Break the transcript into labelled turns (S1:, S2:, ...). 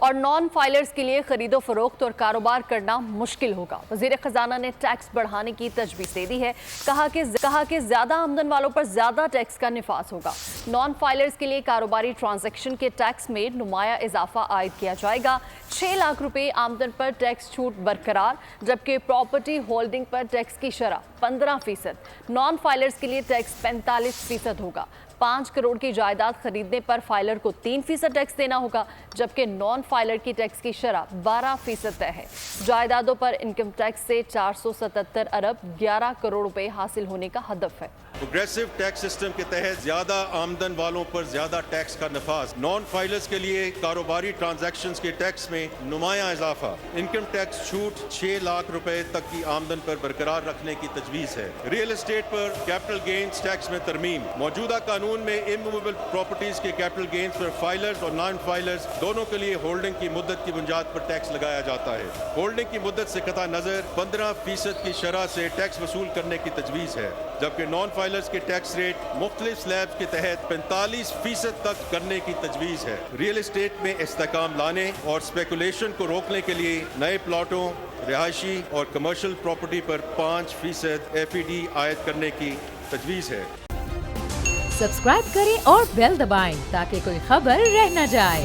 S1: اور non filers کے لیے خرید و فروخت اور کاروبار کرنا مشکل ہوگا۔ وزیر خزانہ نے ٹیکس بڑھانے کی تجویز دے دی ہے۔ کہا کہ زیادہ آمدن والوں پر زیادہ ٹیکس کا نفاذ ہوگا۔ نان فائلرز کے لیے کاروباری ٹرانزیکشن کے ٹیکس میں نمایاں اضافہ عائد کیا جائے گا۔ 6 لاکھ روپے آمدن پر ٹیکس چھوٹ برقرار، جبکہ پراپرٹی ہولڈنگ پر ٹیکس کی شرح 15%۔ نان فائلرز کے لیے ٹیکس 45% ہوگا۔ 5 کروڑ کی جائیداد خریدنے پر فائلر کو 3% ٹیکس دینا ہوگا، جبکہ نان فائلر کی ٹیکس کی شرح 12% طے ہے۔ جائیدادوں پر انکم ٹیکس سے 477 ارب 11 کروڑ روپے حاصل ہونے کا ہدف ہے۔
S2: پروگریسو ٹیکس سسٹم کے تحت زیادہ آمدن والوں پر زیادہ ٹیکس کا نفاذ، نان فائلرز کے لیے کاروباری ٹرانزیکشنز کے ٹیکس میں نمایاں اضافہ، انکم ٹیکس چھوٹ 6 لاکھ روپے تک کی آمدن پر برقرار رکھنے کی تجویز ہے۔ ریئل اسٹیٹ پر کیپٹل گینز ٹیکس میں ترمیم، موجودہ قانون میں اموویبل پراپرٹیز کے کیپٹل گینز پر فائلرز اور نان فائلرز دونوں کے لیے ہولڈنگ کی مدت کی بنیاد پر ٹیکس لگایا جاتا ہے۔ ہولڈنگ کی مدت سے قطع نظر 15% کی شرح سے ٹیکس وصول کرنے کی تجویز ہے، جبکہ نان فائلرز کے ٹیکس ریٹ مختلف سلیبز کے تحت 45% تک کرنے کی تجویز ہے۔ ریئل اسٹیٹ میں استحکام لانے اور اسپیکولیشن کو روکنے کے لیے نئے پلاٹوں، رہائشی اور کمرشل پراپرٹی پر 5% FED عائد کرنے کی تجویز ہے۔
S3: سبسکرائب کریں اور بیل دبائیں تاکہ کوئی خبر رہ نہ جائے۔